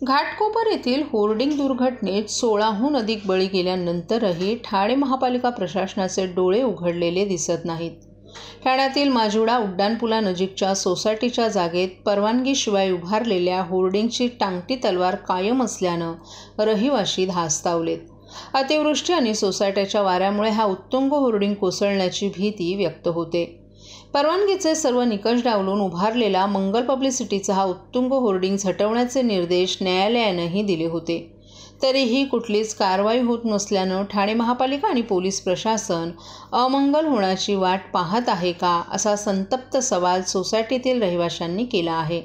घाटकोपर येथील होर्डिंग दुर्घटनेत 16हून अधिक बळी गेल्यानंतरही ठाणे महापालिका प्रशासनाचे डोळे उघडलेले दिसत नाहीत। ठाण्यातील माजिवडा उड्डाणपुलानजीकच्या सोसायटीच्या जागेत परवानगीशिवाय उभारलेल्या होर्डिंगची टांगती तलवार कायम असल्यानं रहिवासी धास्तावलेत। अतिवृष्टी आणि सोसायटीच्या वाऱ्यामुळे हा उत्तुंग होर्डिंग कोसळण्याची भीती व्यक्त होते। परवानगीचे सर्व निकष डावलून उभारलेला मंगल पब्लिसिटीचा हा उत्तुंग होर्डिंग हटवण्याचे निर्देश न्यायालयानेही दिले होते। तरीही कुठलीच कारवाई होत नसल्यानं ठाणे महापालिका आणि पोलीस प्रशासन अमंगल होण्याची वाट पाहत आहे का, असा संतप्त सवाल सोसायटीतील रहिवाशांनी केला आहे।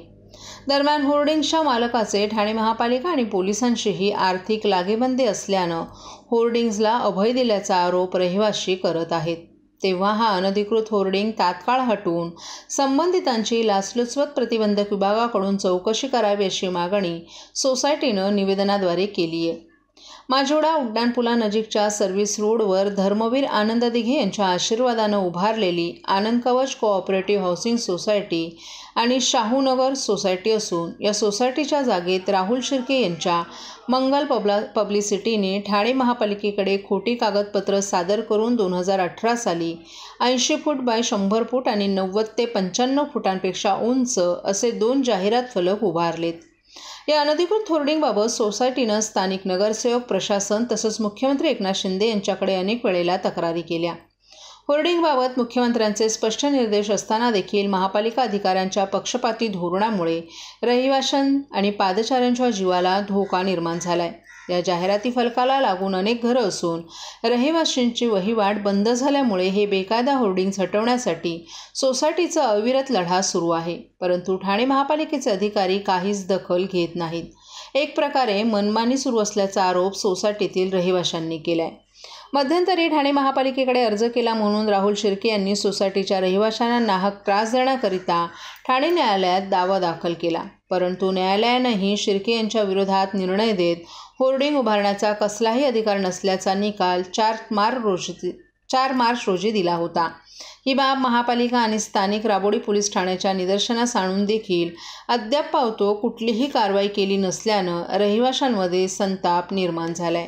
दरम्यान होर्डिंगच्या मालकाचे ठाणे महापालिका आणि पोलिसांशीही आर्थिक लागेबंदे असल्यानं होर्डिंग्जला अभय दिल्याचा आरोप रहिवासी करत आहेत। तेव्हा हा अनधिकृत होर्डिंग तात्काळ हटवून संबंधितांची लाचलुचपत प्रतिबंधक विभागाकडून चौकशी करावी अशी मागणी सोसायटीनं निवेदनाद्वारे केली आहे। माजिवडा उड्डाणपुलानजीकच्या सर्व्हिस रोडवर धर्मवीर आनंद दिघे यांच्या आशीर्वादानं उभारलेली आनंद कवच कोऑपरेटिव्ह हाऊसिंग सोसायटी आणि शाहूनगर सोसायटी असून या सोसायटीच्या जागेत राहुल शिर्के यांच्या मंगल पब्लिसिटीने ठाणे महापालिकेकडे खोटी कागदपत्र सादर करून 2018 साली 80 फूट बाय 100 फूट आणि 90 ते 95 फुटांपेक्षा उंच असे 2 जाहिरात फलक उभारलेत। या अनधिकृत होर्डिंगबाबत सोसायटीनं स्थानिक नगरसेवक, प्रशासन तसंच मुख्यमंत्री एकनाथ शिंदे यांच्याकडे अनेक वेळेला तक्रारी केल्या। होर्डिंगबाबत मुख्यमंत्र्यांचे स्पष्ट निर्देश असताना देखील महापालिका अधिकाऱ्यांच्या पक्षपाती धोरणामुळे रहिवाशां आणि पादचाऱ्यांच्या जीवाला धोका निर्माण झालाय। या जाहिराती फलकाला लागून अनेक घरं असून रहिवाशांची वहिवाट बंद झाल्यामुळे हे बेकायदा होर्डिंग्ज हटवण्यासाठी सोसायटीचा अविरत लढा सुरू आहे। परंतु ठाणे महापालिकेचे अधिकारी काहीच दखल घेत नाहीत। एक प्रकारे मनमानी सुरू असल्याचा आरोप सोसायटीतील रहिवाशांनी केलाय। मध्यंतरी ठाणे महापालिकेकडे अर्ज केला म्हणून राहुल शिर्के यांनी सोसायटीच्या रहिवाशांना नाहक त्रास देण्याकरिता ठाणे न्यायालयात दावा दाखल केला। परंतु न्यायालयानेही शिर्के यांच्या विरोधात निर्णय देत होर्डिंग उभारण्याचा कसलाही अधिकार नसल्याचा निकाल 4 मार्च रोजी दिला होता। ही बाब महापालिका आणि स्थानिक राबोडी पोलीस ठाण्याच्या निदर्शनास आणून देखील अद्याप पावतो कुठलीही कारवाई केली नसल्यानं रहिवाशांमध्ये संताप निर्माण झालाय।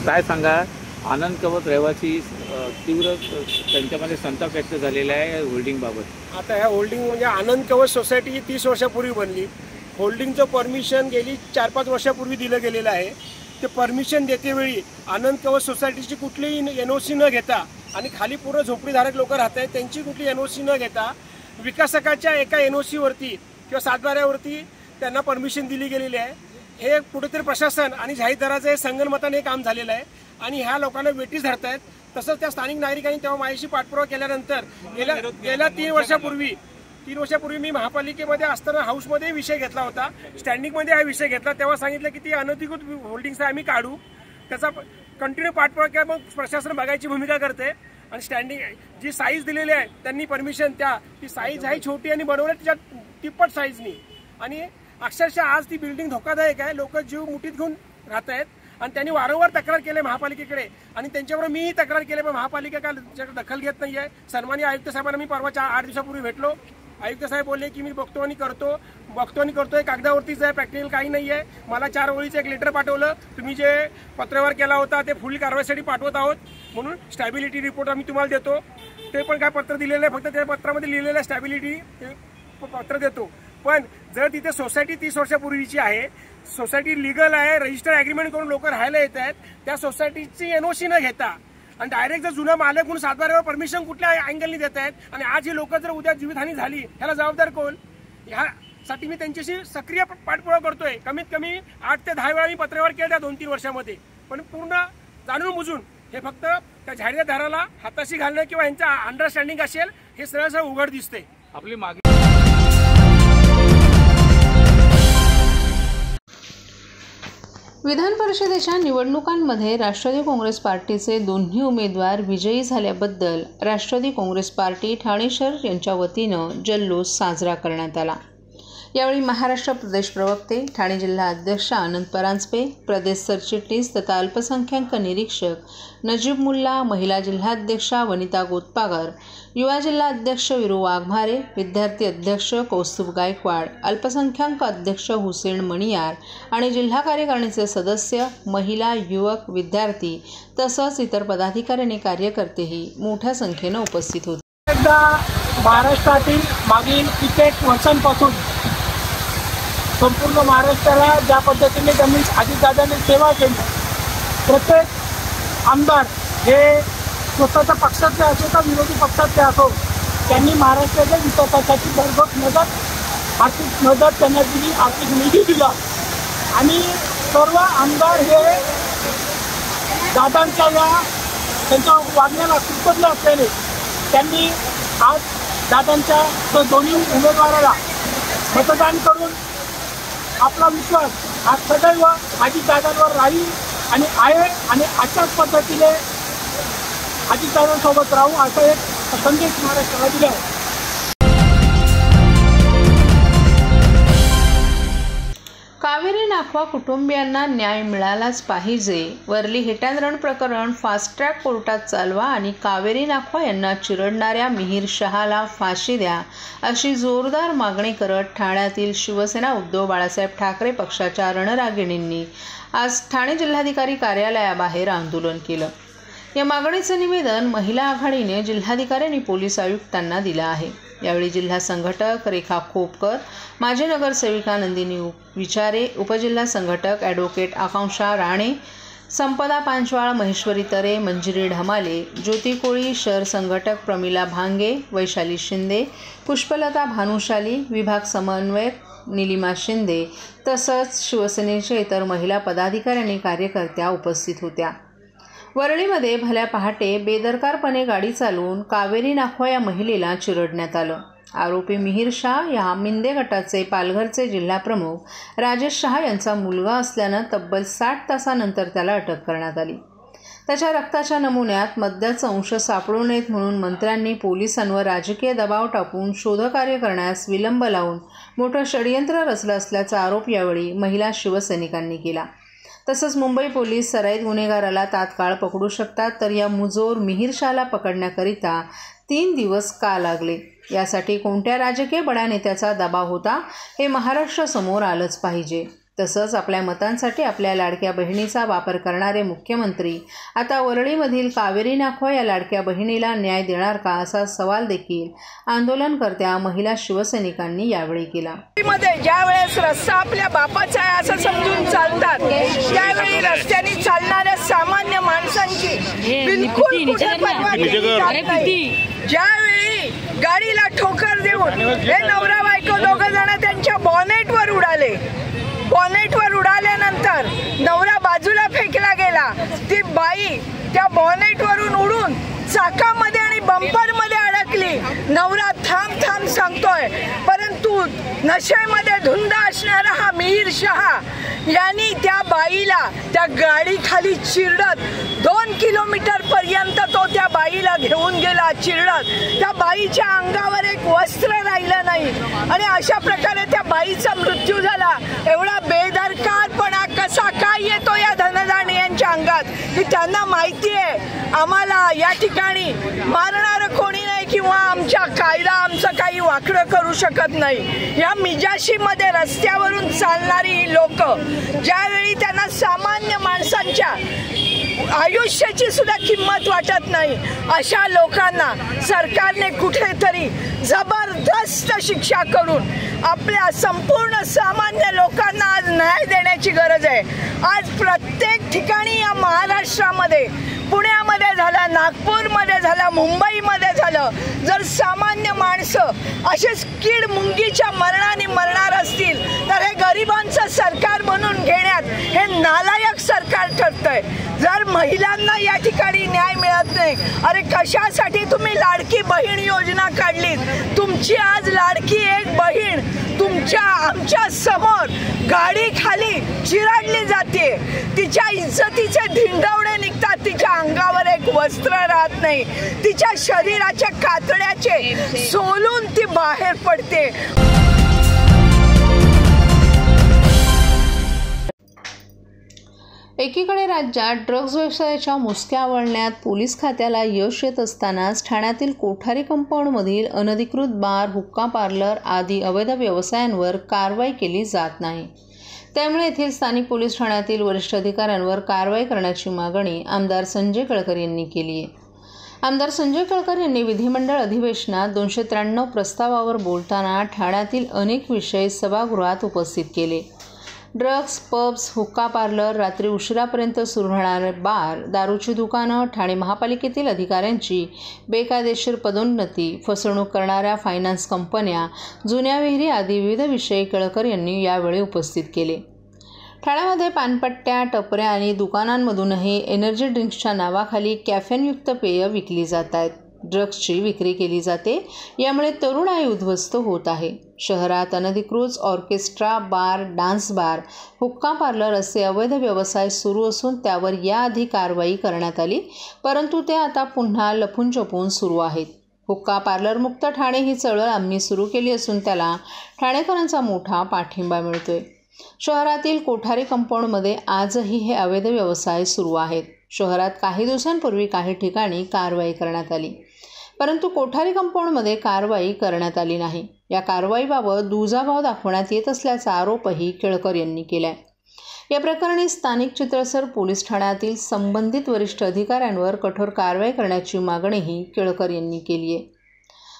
काय सांगा, आनंद कवच रहिवासी तीव्र त्यांच्यामध्ये संताप व्यक्त झालेला आहे होल्डिंग बाबत। आता ह्या होल्डिंग म्हणजे आनंद कवच सोसायटी ही 30 वर्षापूर्वी बनली। होल्डिंगचं परमिशन गेली 4-5 वर्षापूर्वी दिलं गेलेलं आहे। ते परमिशन देतेवेळी आनंद कवच सोसायटीची कुठलीही NOC न घेता आणि खाली पूर्ण झोपडीधारक लोक राहत आहेत त्यांची कुठली NOC न घेता विकासकाच्या एका NOC वरती किंवा सातबाऱ्यावरती त्यांना परमिशन दिली गेलेली आहे। हे कुठेतरी प्रशासन आणि जाहीरदाराचं संगनमताने काम झालेलं आहे आणि ह्या लोकांना वेटीस धरतायत। तसंच त्या स्थानिक नागरिकांनी तेव्हा माझ्याशी पाठपुरावा केल्यानंतर गेल्या 3 वर्षापूर्वी मी महापालिकेमध्ये असताना हाऊसमध्ये विषय घेतला होता, स्टँडिंगमध्ये हा विषय घेतला। तेव्हा सांगितलं की ती अनधिकृत होल्डिंग्स आम्ही काढू, त्याचा कंटिन्यू पाठपुरावा केला। मग प्रशासन बघायची भूमिका करते आणि स्टँडिंग जी साईज दिलेली आहे त्यांनी परमिशन ती साईज आहे छोटी आणि बनवलं त्याच्या तिप्पट साईजनी आणि अक्षरशः आज ती बिल्डिंग धोकादायक आहे। लोक जीव मुठीत घेऊन राहत आहेत आणि त्यांनी वारंवार तक्रार केली महापालिकेकडे आणि त्यांच्यावर मीही तक्रार केली, पण महापालिका काय त्याच्याकडे दखल घेत नाहीये। सन्माननीय आयुक्त साहेबांना मी परवा 8 दिवसापूर्वी भेटलो। आयुक्त साहेब बोलले की मी बघतो आणि करतोय, कागदावरतीच आहे, प्रॅक्टिकल काही नाहीये। मला 4 ओळीचं एक लेटर पाठवलं, तुम्ही जे पत्रव्यवहार केला होता ते पुढील कारवाईसाठी पाठवत आहोत म्हणून स्टॅबिलिटी रिपोर्ट आम्ही तुम्हाला देतो। ते पण काय पत्र दिलेलं आहे, फक्त त्या पत्रामध्ये लिहिलेलं स्टॅबिलिटी पत्र देतो। पण जर तिथे सोसायटी 30 वर्षापूर्वीची आहे, सोसायटी लिगल आहे, रजिस्टर ॲग्रीमेंट करून लोक राहायला येत आहेत, त्या सोसायटीची NOC न घेता आणि डायरेक्ट जर जुना मालक म्हणून सातबाऱ्यावर परमिशन कुठल्या अँगलनी देत आहेत आणि आज ही लोक जर उद्या जीवितहानी झाली ह्याला जबाबदार कोण? ह्यासाठी मी त्यांच्याशी सक्रिय पाठपुरावा करतोय। कमीत कमी 8 ते 10 वेळा मी पत्रव्यवहार केला त्या 2-3 वर्षामध्ये, पण पूर्ण जाणून बुजून हे फक्त त्या जाहिरातदाराला हाताशी घालणं किंवा यांचा अंडरस्टँडिंग असेल हे सरळ उघड दिसते। आपली मागणी विधान परिषदेच्या निवडणुकांमध्ये राष्ट्रवादी काँग्रेस पार्टीचे दोन्ही उमेदवार विजयी झाल्याबद्दल राष्ट्रवादी काँग्रेस पार्टी ठाणे शहर यांच्या वतीनं जल्लोष साजरा करण्यात आला। यावेळी महाराष्ट्र प्रदेश प्रवक्ते, ठाणे जिल्हा अध्यक्ष आनंद परांजपे, प्रदेश सरचिटणीस तथा अल्पसंख्याक निरीक्षक नजीब मुल्ला, महिला जिल्हाध्यक्षा वनिता गोतपागर, युवा जिल्हा अध्यक्ष विरू वाघमारे, विद्यार्थी अध्यक्ष कौस्तुभ गायकवाड, अल्पसंख्याक अध्यक्ष हुसेन मणियार आणि जिल्हा कार्यकारिणीचे सदस्य, महिला, युवक, विद्यार्थी तसंच इतर पदाधिकारी आणि कार्यकर्तेही मोठ्या संख्येनं उपस्थित होते. महाराष्ट्रातील मागील कित्येक वर्षांपासून संपूर्ण महाराष्ट्राला ज्या पद्धतीने त्यांनी अजितदादांनी सेवा केली, प्रत्येक आमदार हे स्वतःच्या पक्षातले असो का विरोधी पक्षातले असो, त्यांनी महाराष्ट्राच्या विकासासाठी भरघोस मदत, आर्थिक मदत त्यांना दिली, आर्थिक निधी दिला आणि सर्व आमदार हे दादांच्या त्यांच्या वागण्याला कृतज्ञ असलेले त्यांनी आज दादांच्या दोन्ही उमेदवाराला मतदान करून आपला विश्वास आज सदैव अजितदादांवर राहील आणि आहे आणि अशाच पद्धतीने अजितदादांसोबत राहू असा एक संदेश महाराष्ट्राला दिला आहे. कावेरी नाखवा कुटुंबियांना न्याय मिळालाच पाहिजे. वरली हिटांदरण प्रकरण फास्ट ट्रॅक कोर्टात चालवा आणि कावेरी नाखवा यांना चिरडणाऱ्या मिहीर शहाला फाशी द्या अशी जोरदार मागणी करत ठाण्यातील शिवसेना उद्धव बाळासाहेब ठाकरे पक्षाच्या रणरागिणींनी आज ठाणे जिल्हाधिकारी कार्यालयाबाहेर आंदोलन केलं. या मागणीचं निवेदन महिला आघाडीने जिल्हाधिकारी आणि पोलीस आयुक्तांना दिलं आहे. यावेळी जिल्हा संघटक रेखा खोपकर, माजी नगरसेविका नंदिनी विचारे, उपजिल्हा संघटक ॲडव्होकेट आकांक्षा राणे, संपदा पांचवाळ, महेश्वरी तरे, मंजिरी ढमाले, ज्योती कोळी, शहर संघटक प्रमिला भांगे, वैशाली शिंदे, पुष्पलता भानुशाली, विभाग समन्वयक निलिमा शिंदे तसंच शिवसेनेच्या इतर महिला पदाधिकारी आणि कार्यकर्त्या उपस्थित होत्या. वरळीमध्ये भल्या पहाटे बेदरकारपणे गाडी चालवून कावेरी नाखवा या महिलेला चिरडण्यात आलं. आरोपी मिहीर शाह या मिंदे गटाचे पालघरचे जिल्हाप्रमुख राजेश शाह यांचा मुलगा असल्यानं तब्बल 60 तासानंतर त्याला अटक करण्यात आली. त्याच्या रक्ताच्या नमुन्यात मद्याचा अंश सापडू नयेत म्हणून मंत्र्यांनी पोलिसांवर राजकीय दबाव टाकून शोधकार्य करण्यास विलंब लावून मोठं षडयंत्र रचलं असल्याचा आरोप यावेळी महिला शिवसैनिकांनी केला. तसंच मुंबई पोलीस सराईत गुन्हेगाराला तात्काळ पकडू शकतात, तर या मुजोर मिहीर शाहला पकडण्याकरिता 3 दिवस का लागले, यासाठी कोणत्या राजकीय बड्या नेत्याचा दबाव होता हे महाराष्ट्रासमोर आलंच पाहिजे. तसंच आपल्या मतांसाठी आपल्या लाडक्या बहिणीचा वापर करणारे मुख्यमंत्री आता वरळीमधील कावेरी नाखवा या लाडक्या बहिणीला न्याय देणार का असा सवाल देखील आंदोलनकर्त्या महिला शिवसैनिकांनी यावेळी केला. ज्या वेळेस रस्ता आपल्या बापाचा आहे असं समजून चालतात, त्यावेळी रस्त्याने चालणाऱ्या सामान्य माणसांची बिलकुल कुठे पर्वा केली जात नाही. ज्यावेळी गाडीला ठोकर देऊन हे नवरा बायको दोघं जण त्यांच्या बॉनेटवर उडाले. बॉनेटवर उडाल्यानंतर नवरा बाजूला फेकला गेला. ती बाई त्या बॉनेटवरून उडून चाकामध्ये आणि बंपरमध्ये अडकली. नवरा थांब थांब सांगतोय, परंतु नशेमध्ये धुंद असणारा हा मिहीर शाह यांनी त्या बाईला त्या गाडीखाली चिरडत 2 किलोमीटर पर्यंत तो त्या बाईला घेऊन गेला चिरडत. त्या बाईच्या अंगावर एक वस्त्र राहिलं नाही आणि अशा प्रकारे त्या बाईचा मृत्यू झाला. एवढा बेदरकारपणा कसा काय येतो या धनदान यांच्या अंगात की त्यांना माहिती आहे आम्हाला या ठिकाणी मारणारं कोणी नाही किंवा आमच्या कायदा आमचं काही वाकडं करू शकत नाही. या मिजाशीमध्ये रस्त्यावरून चालणारी ही लोक ज्यावेळी त्यांना सामान्य माणसांच्या आयुष्याची सुद्धा किंमत वाटत नाही, अशा लोकांना सरकारने कुठेतरी जबरदस्त शिक्षा करून आपल्या संपूर्ण सामान्य लोकांना आज न्याय देण्याची गरज आहे. आज प्रत्येक ठिकाणी या महाराष्ट्रामध्ये, पुण्यामध्ये झालं, नागपूरमध्ये झालं, मुंबईमध्ये झालं, जर सामान्य माणसं असेच कीड मुंगीच्या मरणाने मरणार असतील तर हे गरिबांचं सरकार म्हणून घेण्यात हे नालायक सरकार ठरतंय. जर महिलांना या ठिकाणी न्याय मिळत नाही, अरे कशासाठी तुम्ही लाडकी बहीण योजना काढलीत? तुमची आज लाडकी एक बहीण तुमच्या आमच्या समोर गाडी खाली चिरडली जाते. तिच्या इज्जतीचे धिंडवडे निघतात, तिच्या अंगावर एक वस्त्र राहत नाही, तिच्या शरीराच्या कातड्याचे सोलून ती बाहेर पडते. एकीकडे राज्यात ड्रग्ज व्यवसायाच्या मुसक्या वळण्यात पोलीस खात्याला यश येत असतानाच ठाण्यातील कोठारी कंपाऊंडमधील अनधिकृत बार, हुक्का पार्लर आदी अवैध व्यवसायांवर कारवाई केली जात नाही. त्यामुळे येथील स्थानिक पोलीस ठाण्यातील वरिष्ठ अधिकाऱ्यांवर कारवाई करण्याची मागणी आमदार संजय केळकर यांनी केली आहे. आमदार संजय केळकर यांनी विधिमंडळ अधिवेशनात 293 प्रस्तावावर बोलताना ठाण्यातील अनेक विषय सभागृहात उपस्थित केले. ड्रग्ज, पब्स, हुक्का पार्लर, रात्री उशिरापर्यंत सुरू राहणारे बार, दारूची दुकानं, ठाणे महापालिकेतील अधिकाऱ्यांची बेकायदेशीर पदोन्नती, फसवणूक करणाऱ्या फायनान्स कंपन्या, जुन्या विहिरी आदी विविध विषय केळकर यांनी यावेळी उपस्थित केले. ठाण्यामध्ये पानपट्ट्या, टपऱ्या आणि दुकानांमधूनही एनर्जी ड्रिंक्सच्या नावाखाली कॅफेनयुक्त पेय विकली जात आहेत. ड्रग्जची विक्री केली जाते. यामुळे तरुणाई उद्ध्वस्त होत आहे. शहरात अनधिकृत ऑर्केस्ट्रा, बार, डान्स बार, हुक्का पार्लर असे अवैध व्यवसाय सुरू असून त्यावर याआधी कारवाई करण्यात आली, परंतु ते आता पुन्हा लपून छपून सुरू आहेत. हुक्का पार्लर मुक्त ठाणे ही चळवळ आम्ही सुरू केली असून त्याला ठाणेकरांचा मोठा पाठिंबा मिळतोय. शहरातील कोठारी कंपाऊंडमध्ये आजही हे अवैध व्यवसाय सुरू आहेत. शहरात काही दिवसांपूर्वी काही ठिकाणी कारवाई करण्यात आली, परंतु कोठारी कंपाऊंडमध्ये कारवाई करण्यात आली नाही. या कारवाईबाबत दुजाभाव दाखवण्यात येत असल्याचा आरोपही केळकर यांनी केला आहे. या प्रकरणी स्थानिक चित्रसर पोलीस ठाण्यातील संबंधित वरिष्ठ अधिकाऱ्यांवर कठोर कारवाई करण्याची मागणीही केळकर यांनी केली आहे.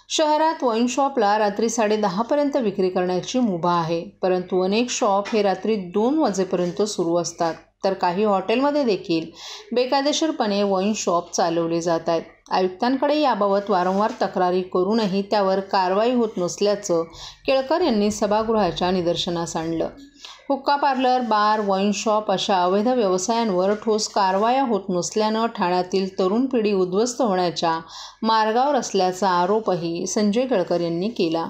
शहरात वाईन शॉपला रात्री 10:30पर्यंत विक्री करण्याची मुभा आहे, परंतु अनेक शॉप हे रात्री 2 वाजेपर्यंत सुरू असतात. तर काही हॉटेलमध्ये देखील बेकायदेशीरपणे वाईन शॉप चालवले जात आहेत. आयुक्तांकडे याबाबत वारंवार तक्रारी करूनही त्यावर कारवाई होत नसल्याचं केळकर यांनी सभागृहाच्या निदर्शनास आणलं. हुक्का पार्लर, बार, वाईन शॉप अशा अवैध व्यवसायांवर ठोस कारवाया होत नसल्यानं ठाण्यातील तरुण पिढी उद्ध्वस्त होण्याच्या मार्गावर असल्याचा आरोपही संजय केळकर यांनी केला.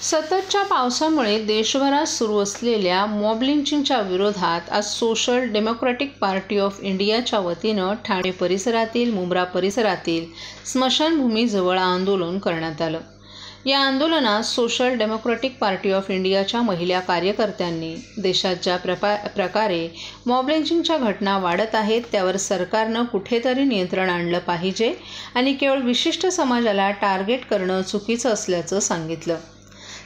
सततच्या पावसामुळे देशभरात सुरू असलेल्या मॉब लिंचिंगच्या विरोधात आज सोशल डेमोक्रॅटिक पार्टी ऑफ इंडियाच्या वतीनं ठाणे परिसरातील, मुंब्रा परिसरातील स्मशानभूमीजवळ आंदोलन करण्यात आलं. या आंदोलनात सोशल डेमोक्रॅटिक पार्टी ऑफ इंडियाच्या महिला कार्यकर्त्यांनी देशात ज्या प्रकारे मॉब लिंचिंगच्या घटना वाढत आहेत त्यावर सरकारनं कुठेतरी नियंत्रण आणलं पाहिजे आणि केवळ विशिष्ट समाजाला टार्गेट करणं चुकीचं असल्याचं सांगितलं.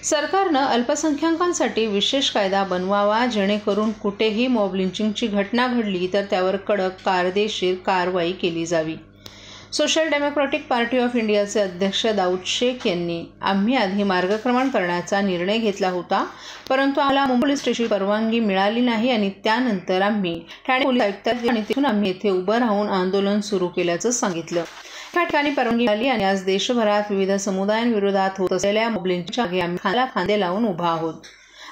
सरकारनं अल्पसंख्याकांसाठी विशेष कायदा बनवावा, जेणेकरून कुठेही मॉब लिंचिंगची घटना घडली तर त्यावर कडक कायदेशीर कारवाई केली जावी. सोशल डेमोक्रॅटिक पार्टी ऑफ इंडियाचे अध्यक्ष दाऊद शेख यांनी आम्ही आधी मार्गक्रमण करण्याचा निर्णय घेतला होता, परंतु आम्हाला मुंबई पोलीस स्टेशनची परवानगी मिळाली नाही आणि त्यानंतर आम्ही ठाणे पोलीस आयुक्त आणि तिथून आम्ही येथे उभं राहून आंदोलन सुरू केल्याचं सांगितलं. या ठिकाणी परवानगी मिळाली आणि आज देशभरात विविध समुदायांविरोधात होत असलेल्या मॉब लिंचिंगच्या मागे आम्ही खांद्याला खांदे लावून उभा आहोत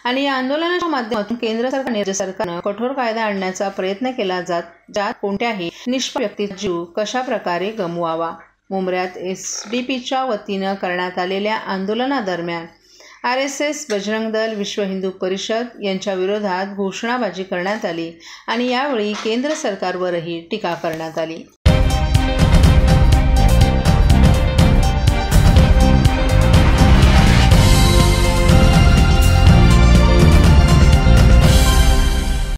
आणि या आंदोलनाच्या माध्यमातून केंद्र सरकार आणि राज्य सरकारनं कठोर कायदा आणण्याचा प्रयत्न केला ज्यात कोणत्याही निष्पाप व्यक्तीचा जीव कशा प्रकारे गमवावा. मुंब्र्यात SDP वतीनं करण्यात आलेल्या आंदोलनादरम्यान RSS, बजरंग दल, विश्व हिंदू परिषद यांच्या विरोधात घोषणाबाजी करण्यात आली आणि यावेळी केंद्र सरकारवरही टीका करण्यात आली.